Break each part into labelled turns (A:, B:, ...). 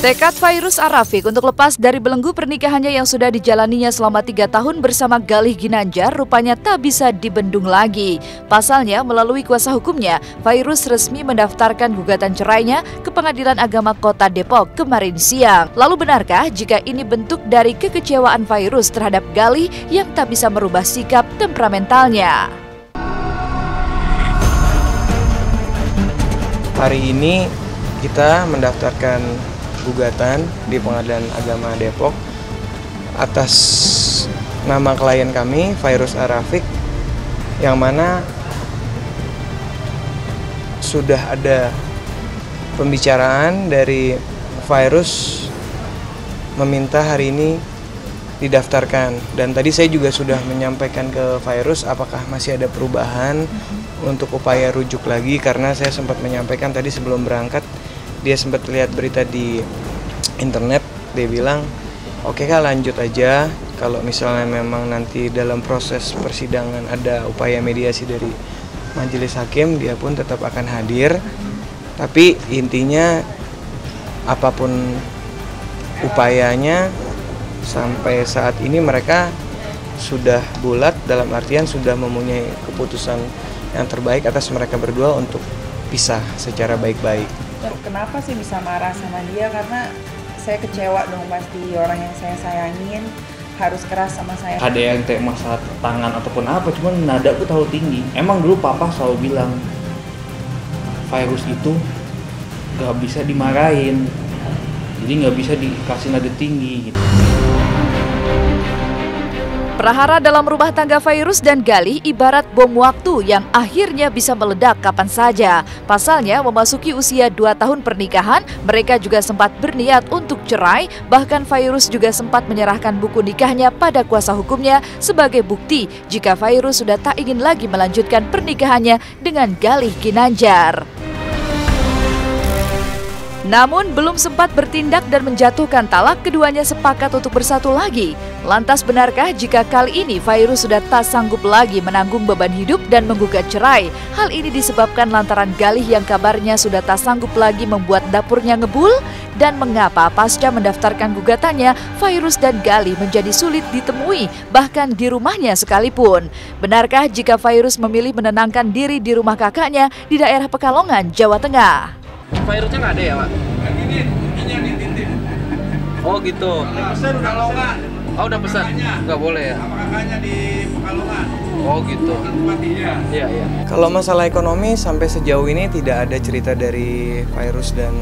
A: Tekad Fairuz Arafiq untuk lepas dari belenggu pernikahannya yang sudah dijalaninya selama 3 tahun bersama Galih Ginandjar rupanya tak bisa dibendung lagi. Pasalnya, melalui kuasa hukumnya, Fairuz resmi mendaftarkan gugatan cerainya ke Pengadilan Agama Kota Depok kemarin siang. Lalu benarkah jika ini bentuk dari kekecewaan Fairuz terhadap Galih yang tak bisa merubah sikap temperamentalnya?
B: Hari ini kita mendaftarkan gugatan di Pengadilan Agama Depok atas nama klien kami, Fairuz Arafiq, yang mana sudah ada pembicaraan dari Fairuz meminta hari ini didaftarkan. Dan tadi saya juga sudah menyampaikan ke Fairuz apakah masih ada perubahan untuk upaya rujuk lagi, karena saya sempat menyampaikan tadi sebelum berangkat, dia sempat lihat berita di internet, dia bilang oke Kak, lanjut aja, kalau misalnya memang nanti dalam proses persidangan ada upaya mediasi dari majelis hakim, dia pun tetap akan hadir. Tapi intinya apapun upayanya, sampai saat ini mereka sudah bulat, dalam artian sudah mempunyai keputusan yang terbaik atas mereka berdua untuk pisah secara baik-baik.
C: Kenapa sih bisa marah sama dia? Karena saya kecewa dong, pasti orang yang saya sayangin harus keras sama saya.
D: Ada yang kayak masalah tangan ataupun apa, cuman nada aku tahu tinggi. Emang dulu papa selalu bilang Fairuz itu gak bisa dimarahin, jadi gak bisa dikasih nada tinggi gitu.
A: Prahara dalam rumah tangga Fairuz dan Galih ibarat bom waktu yang akhirnya bisa meledak kapan saja. Pasalnya, memasuki usia 2 tahun pernikahan, mereka juga sempat berniat untuk cerai. Bahkan Fairuz juga sempat menyerahkan buku nikahnya pada kuasa hukumnya sebagai bukti jika Fairuz sudah tak ingin lagi melanjutkan pernikahannya dengan Galih Ginandjar. Namun belum sempat bertindak dan menjatuhkan talak, keduanya sepakat untuk bersatu lagi. Lantas benarkah jika kali ini Fairuz sudah tak sanggup lagi menanggung beban hidup dan menggugat cerai? Hal ini disebabkan lantaran Galih yang kabarnya sudah tak sanggup lagi membuat dapurnya ngebul? Dan mengapa pasca mendaftarkan gugatannya, Fairuz dan Galih menjadi sulit ditemui, bahkan di rumahnya sekalipun? Benarkah jika Fairuz memilih menenangkan diri di rumah kakaknya di daerah Pekalongan, Jawa Tengah?
E: Fairuznya nggak ada ya, Pak? Ini dititip. Oh gitu. Udah pesan Pekalongan. Oh udah pesan? Nggak boleh ya? Sama kakaknya di Pekalongan. Oh gitu. Iya, iya.
B: Kalau masalah ekonomi sampai sejauh ini tidak ada cerita dari Fairuz dan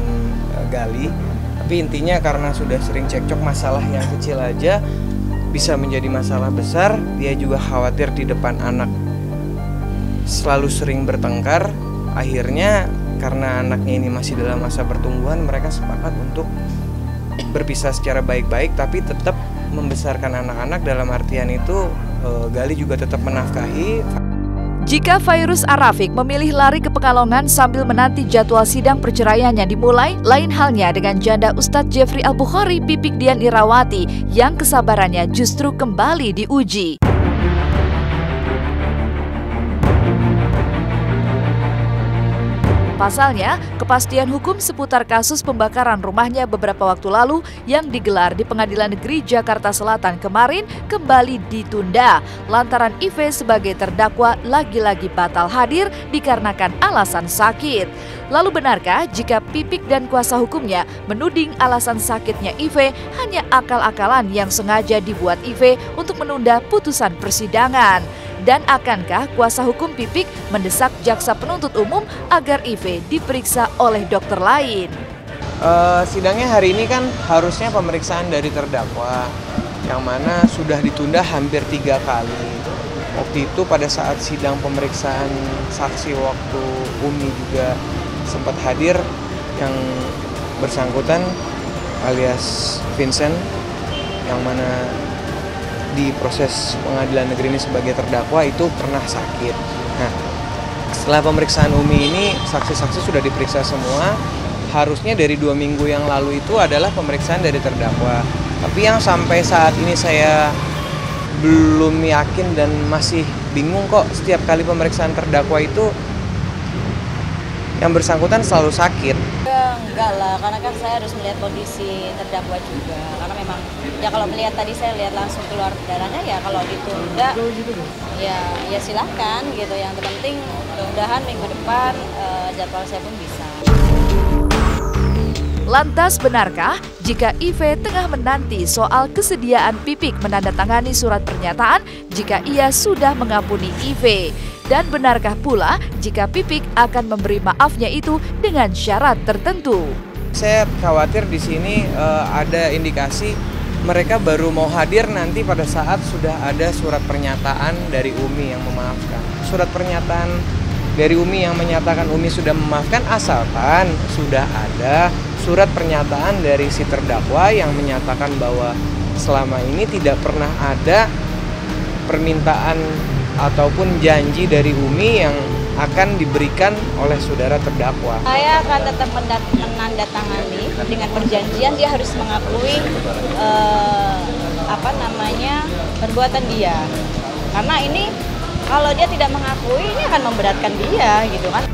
B: Galih. Tapi intinya karena sudah sering cekcok, masalah yang kecil aja bisa menjadi masalah besar. Dia juga khawatir di depan anak selalu sering bertengkar. Akhirnya karena anaknya ini masih dalam masa pertumbuhan, mereka sepakat untuk berpisah secara baik-baik, tapi tetap membesarkan anak-anak. Dalam artian itu Galih juga tetap menafkahi.
A: Jika Fairuz Arafiq memilih lari ke Pekalongan sambil menanti jadwal sidang perceraiannya dimulai, lain halnya dengan janda Ustadz Jeffrey Al-Bukhari, Pipik Dian Irawati, yang kesabarannya justru kembali diuji. Pasalnya, kepastian hukum seputar kasus pembakaran rumahnya beberapa waktu lalu yang digelar di Pengadilan Negeri Jakarta Selatan kemarin kembali ditunda lantaran IV sebagai terdakwa lagi-lagi batal hadir dikarenakan alasan sakit. Lalu benarkah jika Pipik dan kuasa hukumnya menuding alasan sakitnya IV hanya akal-akalan yang sengaja dibuat IV untuk menunda putusan persidangan? Dan akankah kuasa hukum Pipik mendesak jaksa penuntut umum agar IV diperiksa oleh dokter lain?
B: Sidangnya hari ini kan harusnya pemeriksaan dari terdakwa, yang mana sudah ditunda hampir 3 kali. Waktu itu pada saat sidang pemeriksaan saksi waktu Umi juga sempat hadir, yang bersangkutan alias Vincent, yang mana di proses pengadilan negeri ini sebagai terdakwa itu pernah sakit. Nah, setelah pemeriksaan Umi ini saksi-saksi sudah diperiksa semua. Harusnya dari 2 minggu yang lalu itu adalah pemeriksaan dari terdakwa. Tapi yang sampai saat ini saya belum yakin dan masih bingung kok, setiap kali pemeriksaan terdakwa itu yang bersangkutan selalu sakit.
F: Enggak lah, karena kan saya harus melihat kondisi terdakwa juga. Karena memang ya kalau melihat tadi saya lihat langsung keluar darahnya, ya kalau ditunda ya silahkan gitu. Yang terpenting mudah-mudahan minggu depan jadwal saya pun bisa.
A: Lantas benarkah jika IV tengah menanti soal kesediaan Pipik menandatangani surat pernyataan jika ia sudah mengampuni IV? Dan benarkah pula jika Pipik akan memberi maafnya itu dengan syarat tertentu?
B: Saya khawatir di sini ada indikasi mereka baru mau hadir nanti pada saat sudah ada surat pernyataan dari Umi yang memaafkan. Surat pernyataan dari Umi yang menyatakan Umi sudah memaafkan asalkan sudah ada surat pernyataan dari si terdakwa yang menyatakan bahwa selama ini tidak pernah ada permintaan ataupun janji dari Umi yang akan diberikan oleh saudara terdakwa.
F: Saya akan tetap menandatangani dengan perjanjian dia harus mengakui perbuatan dia. Karena ini kalau dia tidak mengakui ini akan memberatkan dia gitu kan.